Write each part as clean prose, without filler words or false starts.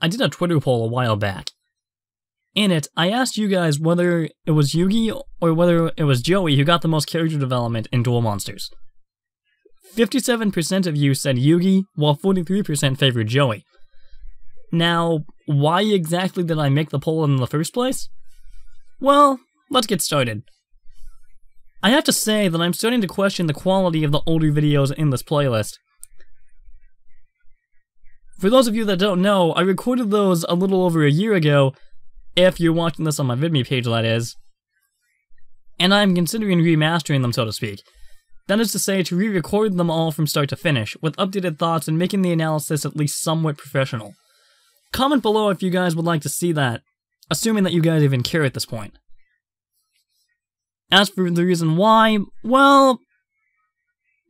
I did a Twitter poll a while back. In it, I asked you guys whether it was Yugioh or whether it was Joey who got the most character development in Duel Monsters. 57% of you said Yugioh, while 43% favored Joey. Now, why exactly did I make the poll in the first place? Well, let's get started. I have to say that I'm starting to question the quality of the older videos in this playlist. For those of you that don't know, I recorded those a little over a year ago, if you're watching this on my VidMe page, that is, and I'm considering remastering them, so to speak. That is to say, to re-record them all from start to finish, with updated thoughts and making the analysis at least somewhat professional. Comment below if you guys would like to see that, assuming that you guys even care at this point. As for the reason why, well,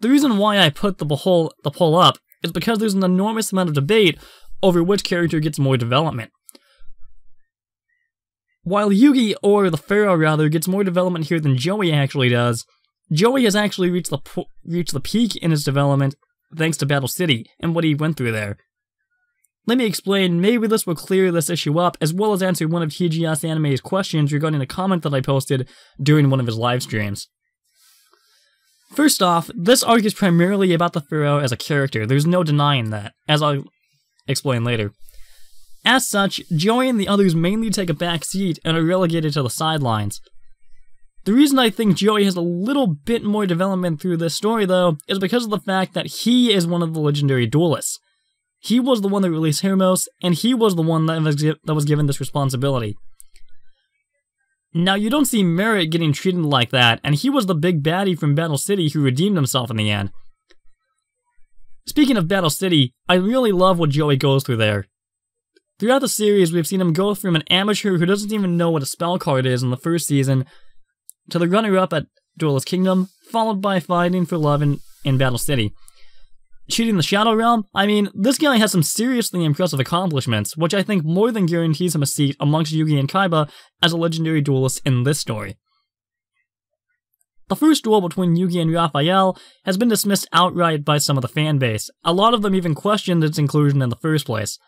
the reason why I put the poll up is because there's an enormous amount of debate over which character gets more development. While Yugioh, or the Pharoah rather, gets more development here than Joey actually does, Joey has actually reached the peak in his development thanks to Battle City and what he went through there. Let me explain, maybe this will clear this issue up, as well as answer one of TGS Anime's questions regarding a comment that I posted during one of his live streams. First off, this arc is primarily about the Pharoah as a character, there's no denying that, as I'll explain later. As such, Joey and the others mainly take a back seat and are relegated to the sidelines. The reason I think Joey has a little bit more development through this story, though, is because of the fact that he is one of the legendary duelists. He was the one that released Hermos, and he was the one that was given this responsibility. Now, you don't see Merit getting treated like that, and he was the big baddie from Battle City who redeemed himself in the end. Speaking of Battle City, I really love what Joey goes through there. Throughout the series, we've seen him go from an amateur who doesn't even know what a spell card is in the first season, to the runner-up at Duelist Kingdom, followed by fighting for love in Battle City. Cheating the Shadow Realm? I mean, this guy has some seriously impressive accomplishments, which I think more than guarantees him a seat amongst Yugi and Kaiba as a legendary duelist in this story. The first duel between Yugi and Raphael has been dismissed outright by some of the fanbase. A lot of them even questioned its inclusion in the first place.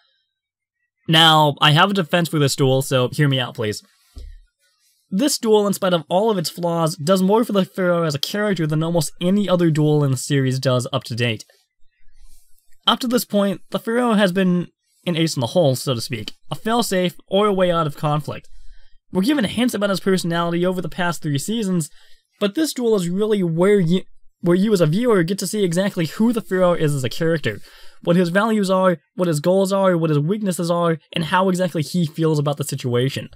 Now, I have a defense for this duel, so hear me out, please. This duel, in spite of all of its flaws, does more for the Pharoah as a character than almost any other duel in the series does up to date. Up to this point, the Pharoah has been an ace in the hole, so to speak, a failsafe or a way out of conflict. We're given hints about his personality over the past 3 seasons, but this duel is really where you as a viewer get to see exactly who the Pharoah is as a character, what his values are, what his goals are, what his weaknesses are, and how exactly he feels about the situation.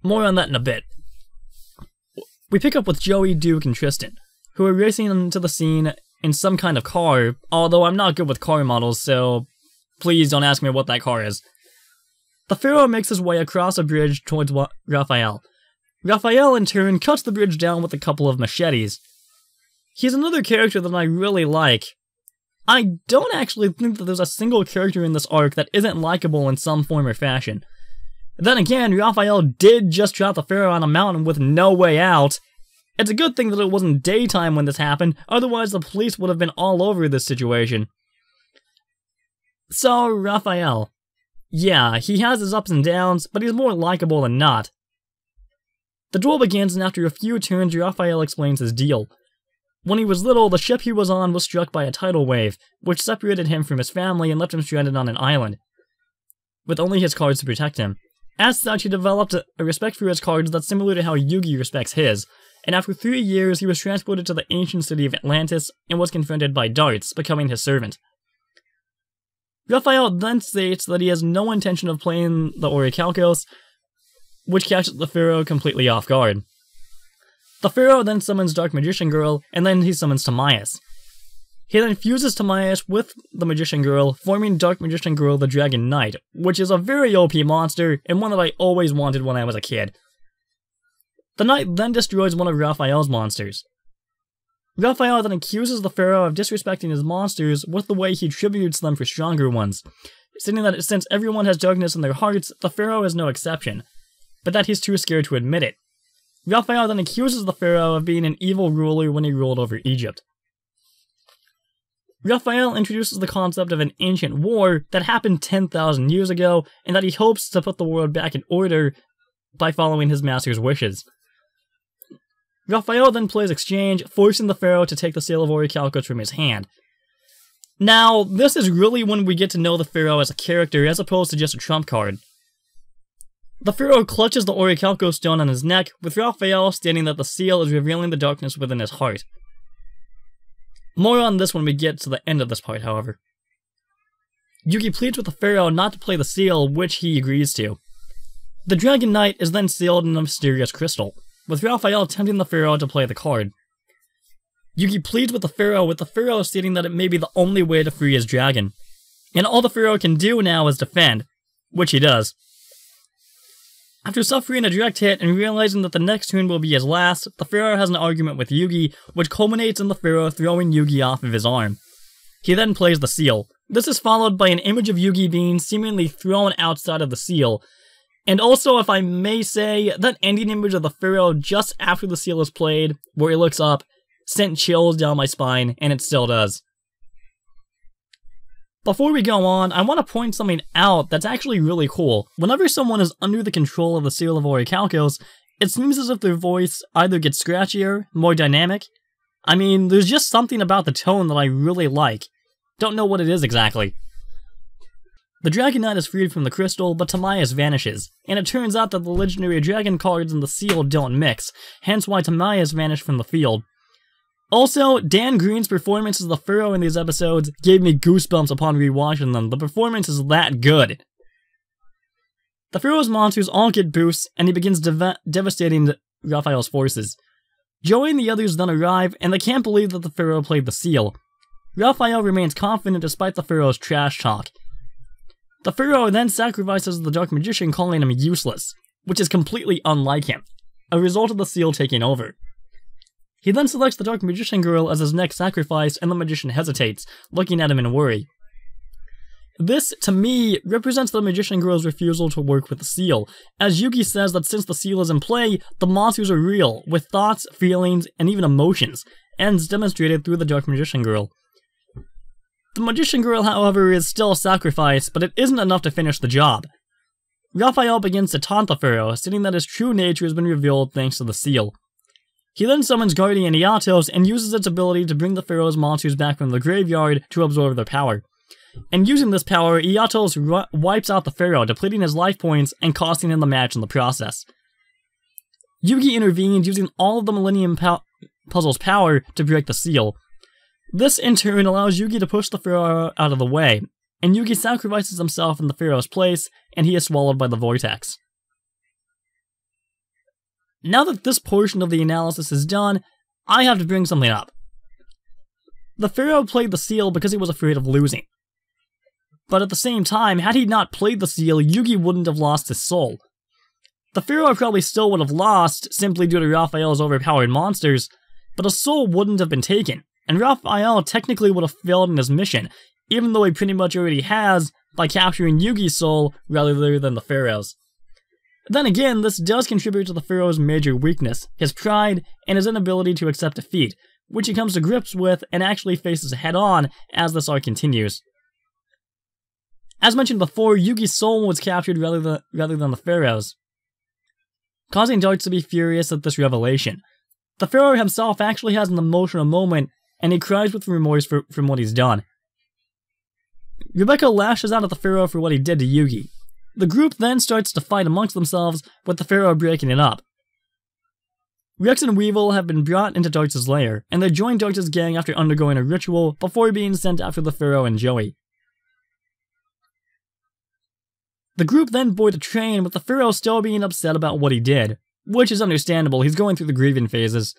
More on that in a bit. We pick up with Joey, Duke, and Tristan, who are racing into the scene in some kind of car, although I'm not good with car models, so please don't ask me what that car is. The Pharoah makes his way across a bridge towards Raphael. Raphael, in turn, cuts the bridge down with a couple of machetes. He's another character that I really like. I don't actually think that there's a single character in this arc that isn't likable in some form or fashion. Then again, Raphael did just drop the Pharoah on a mountain with no way out. It's a good thing that it wasn't daytime when this happened, otherwise the police would have been all over this situation. So, Raphael. Yeah, he has his ups and downs, but he's more likable than not. The duel begins, and after a few turns, Raphael explains his deal. When he was little, the ship he was on was struck by a tidal wave, which separated him from his family and left him stranded on an island, with only his cards to protect him. As such, he developed a respect for his cards that's similar to how Yugi respects his, and after 3 years, he was transported to the ancient city of Atlantis and was confronted by Darts, becoming his servant. Raphael then states that he has no intention of playing the Orichalcos, which catches the Pharoah completely off guard. The Pharoah then summons Dark Magician Girl, and then he summons Timaeus. He then fuses Timaeus with the Magician Girl, forming Dark Magician Girl the Dragon Knight, which is a very OP monster, and one that I always wanted when I was a kid. The Knight then destroys one of Raphael's monsters. Raphael then accuses the Pharoah of disrespecting his monsters with the way he tributes them for stronger ones, stating that since everyone has darkness in their hearts, the Pharoah is no exception, but that he's too scared to admit it. Raphael then accuses the Pharoah of being an evil ruler when he ruled over Egypt. Raphael introduces the concept of an ancient war that happened 10,000 years ago, and that he hopes to put the world back in order by following his master's wishes. Raphael then plays exchange, forcing the pharaoh to take the seal of Orichalcos from his hand. Now, this is really when we get to know the pharaoh as a character as opposed to just a trump card. The pharaoh clutches the Orichalcos stone on his neck, with Raphael stating that the seal is revealing the darkness within his heart. More on this when we get to the end of this part, however. Yugi pleads with the pharaoh not to play the seal, which he agrees to. The Dragon Knight is then sealed in a mysterious crystal, with Raphael tempting the pharaoh to play the card. Yugi pleads with the pharaoh stating that it may be the only way to free his dragon, and all the pharaoh can do now is defend, which he does. After suffering a direct hit and realizing that the next turn will be his last, the pharaoh has an argument with Yugi, which culminates in the pharaoh throwing Yugi off of his arm. He then plays the seal. This is followed by an image of Yugi being seemingly thrown outside of the seal, and also, if I may say, that ending image of the pharaoh just after the seal is played, where he looks up, sent chills down my spine, and it still does. Before we go on, I want to point something out that's actually really cool. Whenever someone is under the control of the seal of Orichalcos, it seems as if their voice either gets scratchier, more dynamic. I mean, there's just something about the tone that I really like. Don't know what it is exactly. The Dragon Knight is freed from the crystal, but Timaeus vanishes, and it turns out that the legendary dragon cards and the seal don't mix, hence why Timaeus vanished from the field. Also, Dan Green's performance as the pharaoh in these episodes gave me goosebumps upon rewatching them. The performance is that good. The pharaoh's monsters all get boosts, and he begins devastating Raphael's forces. Joey and the others then arrive, and they can't believe that the pharaoh played the seal. Raphael remains confident despite the pharaoh's trash talk. The pharaoh then sacrifices the dark magician, calling him useless, which is completely unlike him, a result of the seal taking over. He then selects the Dark Magician girl as his next sacrifice, and the magician hesitates, looking at him in worry. This, to me, represents the magician girl's refusal to work with the seal, as Yugi says that since the seal is in play, the monsters are real, with thoughts, feelings, and even emotions, as demonstrated through the Dark Magician girl. The magician girl, however, is still a sacrifice, but it isn't enough to finish the job. Raphael begins to taunt the pharaoh, stating that his true nature has been revealed thanks to the seal. He then summons Guardian Iatos and uses its ability to bring the pharaoh's monsters back from the graveyard to absorb their power. And using this power, Iatos wipes out the pharaoh, depleting his life points and costing him the match in the process. Yugi intervenes using all of the Millennium Puzzle's power to break the seal. This in turn allows Yugi to push the pharaoh out of the way, and Yugi sacrifices himself in the pharaoh's place, and he is swallowed by the vortex. Now that this portion of the analysis is done, I have to bring something up. The pharaoh played the seal because he was afraid of losing. But at the same time, had he not played the seal, Yugi wouldn't have lost his soul. The pharaoh probably still would have lost, simply due to Raphael's overpowered monsters, but his soul wouldn't have been taken, and Raphael technically would have failed in his mission, even though he pretty much already has, by capturing Yugi's soul rather than the pharaoh's. Then again, this does contribute to the pharaoh's major weakness, his pride, and his inability to accept defeat, which he comes to grips with and actually faces head-on as this arc continues. As mentioned before, Yugi's soul was captured rather than the pharaoh's, causing Darts to be furious at this revelation. The pharaoh himself actually has an emotional moment, and he cries with remorse from what he's done. Rebecca lashes out at the pharaoh for what he did to Yugi. The group then starts to fight amongst themselves, with the pharaoh breaking it up. Rex and Weevil have been brought into Darts' lair, and they join Darts' gang after undergoing a ritual before being sent after the pharaoh and Joey. The group then board a train, with the pharaoh still being upset about what he did, which is understandable, he's going through the grieving phases.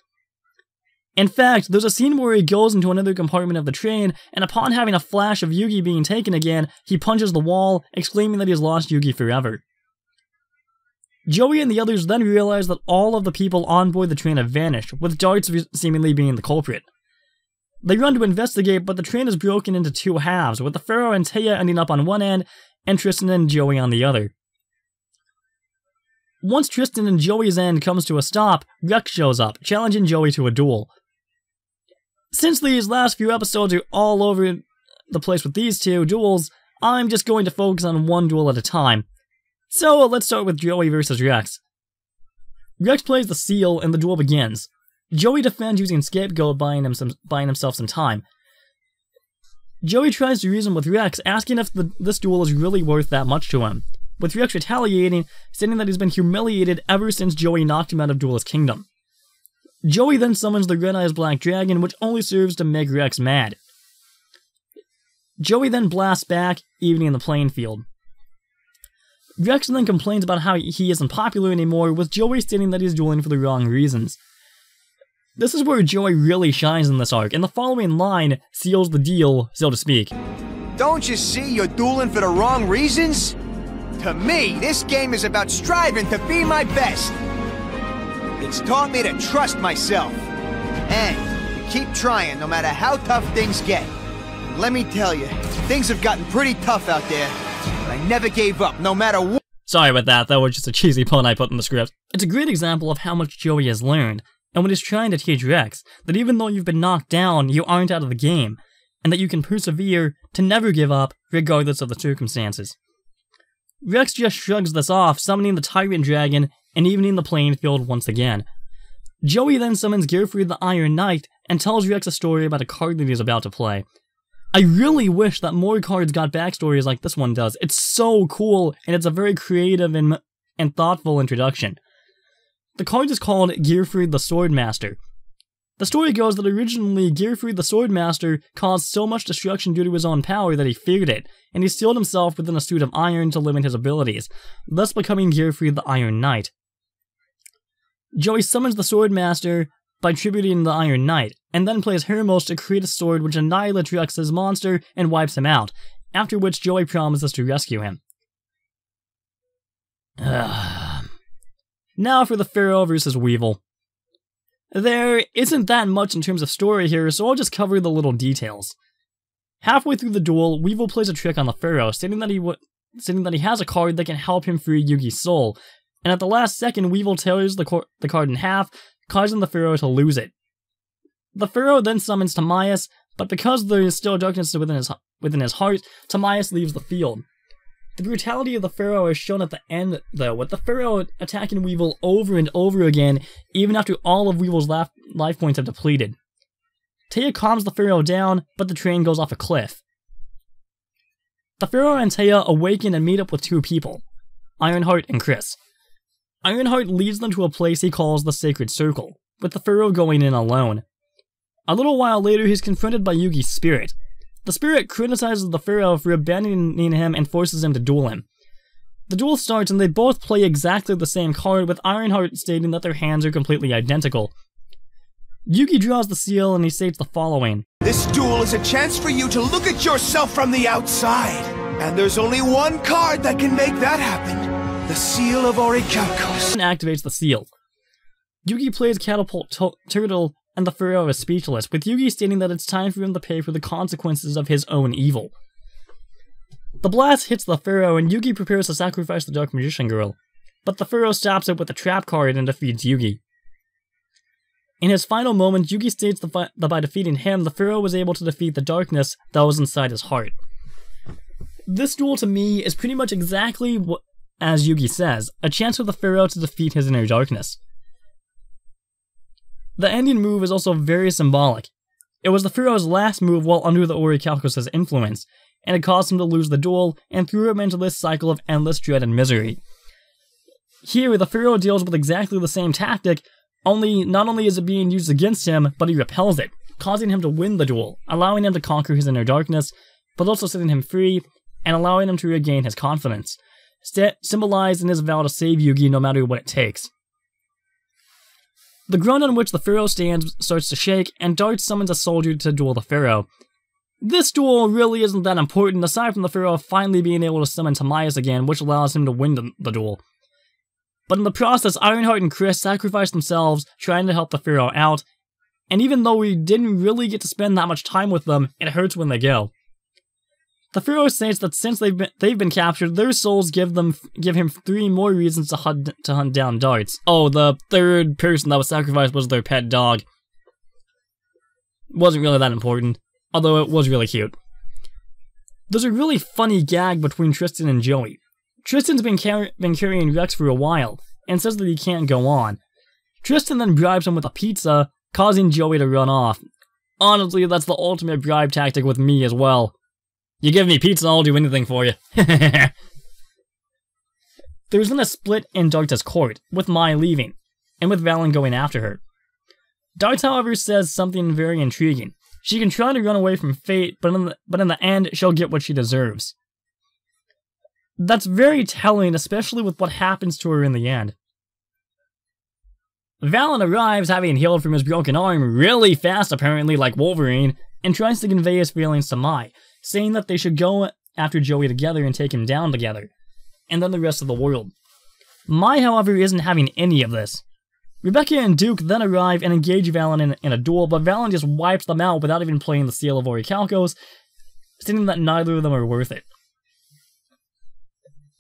In fact, there's a scene where he goes into another compartment of the train, and upon having a flash of Yugi being taken again, he punches the wall, exclaiming that he has lost Yugi forever. Joey and the others then realize that all of the people on board the train have vanished, with Darts seemingly being the culprit. They run to investigate, but the train is broken into two halves, with the pharaoh and Taya ending up on one end, and Tristan and Joey on the other. Once Tristan and Joey's end comes to a stop, Rex shows up, challenging Joey to a duel. Since these last few episodes are all over the place with these two duels, I'm just going to focus on one duel at a time. So let's start with Joey versus Rex. Rex plays the seal and the duel begins. Joey defends using Scapegoat, buying himself some time. Joey tries to reason with Rex, asking if this duel is really worth that much to him, with Rex retaliating, stating that he's been humiliated ever since Joey knocked him out of Duelist Kingdom. Joey then summons the Red Eyes Black Dragon, which only serves to make Rex mad. Joey then blasts back, evening the playing field. Rex then complains about how he isn't popular anymore, with Joey stating that he's dueling for the wrong reasons. This is where Joey really shines in this arc, and the following line seals the deal, so to speak. Don't you see you're dueling for the wrong reasons? To me, this game is about striving to be my best. It's taught me to trust myself. And to keep trying no matter how tough things get. Let me tell you, things have gotten pretty tough out there, but I never gave up, no matter what. Sorry about that, that was just a cheesy pun I put in the script. It's a great example of how much Joey has learned, and what he's trying to teach Rex, that even though you've been knocked down, you aren't out of the game, and that you can persevere to never give up, regardless of the circumstances. Rex just shrugs this off, summoning the Tyrant Dragon, and evening the playing field once again. Joey then summons Gearfried the Iron Knight, and tells Rex a story about a card that he's about to play. I really wish that more cards got backstories like this one does. It's so cool, and it's a very creative and thoughtful introduction. The card is called Gearfried the Swordmaster. The story goes that originally Gearfried the Swordmaster caused so much destruction due to his own power that he feared it, and he sealed himself within a suit of iron to limit his abilities, thus becoming Gearfried the Iron Knight. Joey summons the Swordmaster by tributing the Iron Knight, and then plays Hermos to create a sword which annihilates Rex's monster and wipes him out, after which Joey promises to rescue him. Now for the Pharoah vs. Weevil. There isn't that much in terms of story here, so I'll just cover the little details. Halfway through the duel, Weevil plays a trick on the Pharoah, stating that he has a card that can help him free Yugi's soul, and at the last second, Weevil tears the card in half, causing the Pharoah to lose it. The Pharoah then summons Timaeus, but because there is still darkness within his heart, Timaeus leaves the field. The brutality of the Pharoah is shown at the end, though, with the Pharoah attacking Weevil over and over again, even after all of Weevil's life points have depleted. Taya calms the Pharoah down, but the train goes off a cliff. The Pharoah and Taya awaken and meet up with two people, Ironheart and Chris. Ironheart leads them to a place he calls the Sacred Circle, with the Pharoah going in alone. A little while later, he's confronted by Yugi's spirit. The spirit criticizes the Pharoah for abandoning him and forces him to duel him. The duel starts and they both play exactly the same card, with Ironheart stating that their hands are completely identical. Yugi draws the seal and he states the following. This duel is a chance for you to look at yourself from the outside. And there's only one card that can make that happen. The Seal of Orichalcos. And activates the seal. Yugi plays Catapult Turtle, and the Pharoah is speechless, with Yugi stating that it's time for him to pay for the consequences of his own evil. The blast hits the Pharoah, and Yugi prepares to sacrifice the Dark Magician Girl, but the Pharoah stops it with a trap card and defeats Yugi. In his final moment, Yugi states that by defeating him, the Pharoah was able to defeat the darkness that was inside his heart. This duel to me is pretty much exactly what, as Yugi says, a chance for the Pharoah to defeat his inner darkness. The ending move is also very symbolic. It was the Pharoah's last move while under the Orichalcos' influence, and it caused him to lose the duel and threw him into this cycle of endless dread and misery. Here, the Pharoah deals with exactly the same tactic, only not only is it being used against him, but he repels it, causing him to win the duel, allowing him to conquer his inner darkness, but also setting him free, and allowing him to regain his confidence, symbolized in his vow to save Yugi no matter what it takes. The ground on which the Pharoah stands starts to shake, and Dart summons a soldier to duel the Pharoah. This duel really isn't that important, aside from the Pharoah finally being able to summon Timaeus again, which allows him to win the duel. But in the process, Ironheart and Chris sacrifice themselves, trying to help the Pharoah out, and even though we didn't really get to spend that much time with them, it hurts when they go. The Pharoah states that since they've been captured, their souls give him 3 more reasons to hunt down Darts. Oh, the third person that was sacrificed was their pet dog. wasn't really that important, although it was really cute. There's a really funny gag between Tristan and Joey. Tristan's been carrying Rex for a while, and says that he can't go on. Tristan then bribes him with a pizza, causing Joey to run off. Honestly, that's the ultimate bribe tactic with me as well. You give me pizza, I'll do anything for you. There's then a split in Darts' court, with Mai leaving, and with Valen going after her. Darts, however, says something very intriguing. She can try to run away from fate, but in the end, she'll get what she deserves. That's very telling, especially with what happens to her in the end. Valen arrives, having healed from his broken arm really fast apparently, like Wolverine, and tries to convey his feelings to Mai, saying that they should go after Joey together and take him down together, and then the rest of the world. Mai, however, isn't having any of this. Rebecca and Duke then arrive and engage Valen in a duel, but Valen just wipes them out without even playing the Seal of Orichalcos, stating that neither of them are worth it.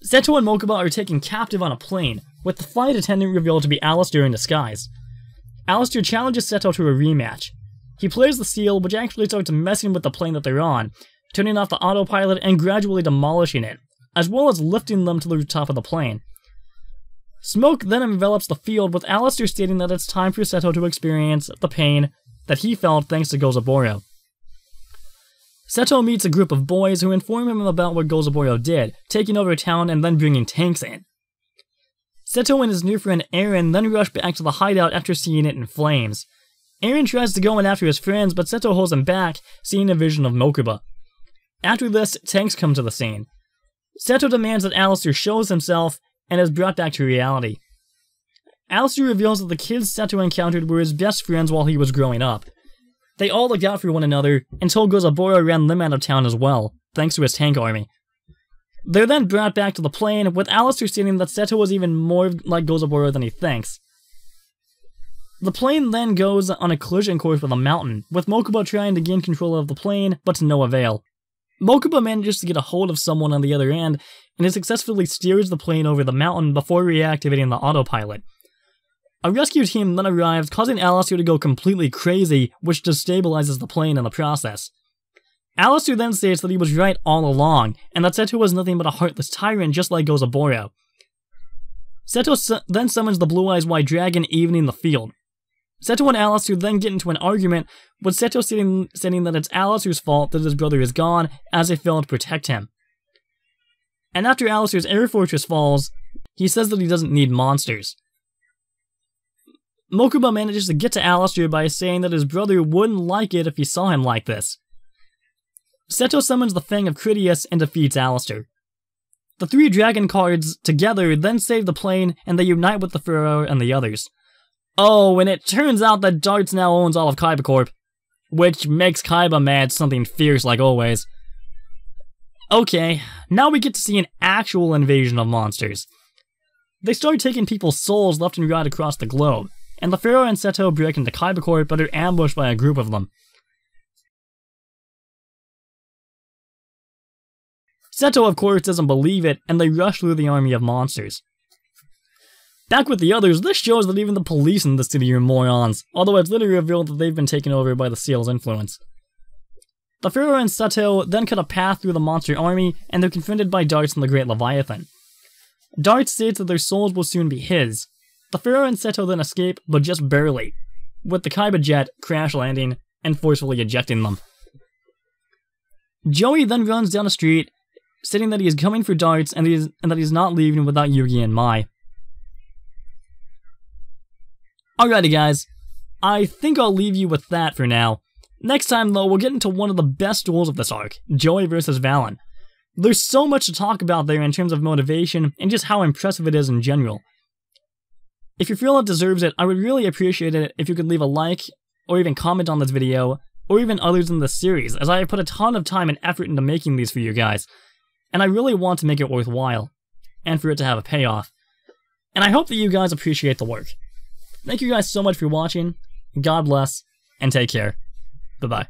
Seto and Mokuba are taken captive on a plane, with the flight attendant revealed to be Alistair in disguise. Alistair challenges Seto to a rematch. He plays the seal, which actually starts messing with the plane that they're on, turning off the autopilot and gradually demolishing it, as well as lifting them to the top of the plane. Smoke then envelops the field, with Alistair stating that it's time for Seto to experience the pain that he felt thanks to Gozaburo. Seto meets a group of boys who inform him about what Gozaburo did, taking over town and then bringing tanks in. Seto and his new friend Aaron then rush back to the hideout after seeing it in flames. Aaron tries to go in after his friends, but Seto holds him back, seeing a vision of Mokuba. After this, tanks come to the scene. Seto demands that Alistair shows himself, and is brought back to reality. Alistair reveals that the kids Seto encountered were his best friends while he was growing up. They all looked out for one another, until Gozaburo ran them out of town as well, thanks to his tank army. They're then brought back to the plane, with Alistair stating that Seto was even more like Gozaburo than he thinks. The plane then goes on a collision course with a mountain, with Mokuba trying to gain control of the plane, but to no avail. Mokuba manages to get a hold of someone on the other end, and it successfully steers the plane over the mountain before reactivating the autopilot. A rescue team then arrives, causing Alistair to go completely crazy, which destabilizes the plane in the process. Alistair then states that he was right all along, and that Seto was nothing but a heartless tyrant just like Gozaburo. Seto then summons the Blue Eyes White Dragon, evening the field. Seto and Alistair then get into an argument, with Seto stating that it's Alistair's fault that his brother is gone, as they failed to protect him. And after Alistair's air fortress falls, he says that he doesn't need monsters. Mokuba manages to get to Alistair by saying that his brother wouldn't like it if he saw him like this. Seto summons the Fang of Critias and defeats Alistair. The three dragon cards together then save the plane, and they unite with the Pharoah and the others. Oh, and it turns out that Darts now owns all of Kaiba Corp, which makes Kaiba mad something fierce like always. Okay, now we get to see an actual invasion of monsters. They start taking people's souls left and right across the globe, and the Pharoah and Seto break into Kaiba Corp but are ambushed by a group of them. Seto, of course, doesn't believe it, and they rush through the army of monsters. Back with the others, this shows that even the police in the city are morons, although it's later revealed that they've been taken over by the Seal's influence. The Pharoah and Seto then cut a path through the monster army, and they're confronted by Darts and the Great Leviathan. Darts states that their souls will soon be his. The Pharoah and Seto then escape, but just barely, with the Kaiba jet crash landing and forcefully ejecting them. Joey then runs down the street, stating that he is coming for Darts and that he's not leaving without Yugi and Mai. Alrighty guys, I think I'll leave you with that for now. Next time though, we'll get into one of the best duels of this arc, Joey versus Valen. There's so much to talk about there in terms of motivation and just how impressive it is in general. If you feel it deserves it, I would really appreciate it if you could leave a like, or even comment on this video, or even others in this series, as I have put a ton of time and effort into making these for you guys, and I really want to make it worthwhile, and for it to have a payoff. And I hope that you guys appreciate the work. Thank you guys so much for watching, God bless, and take care. Bye-bye.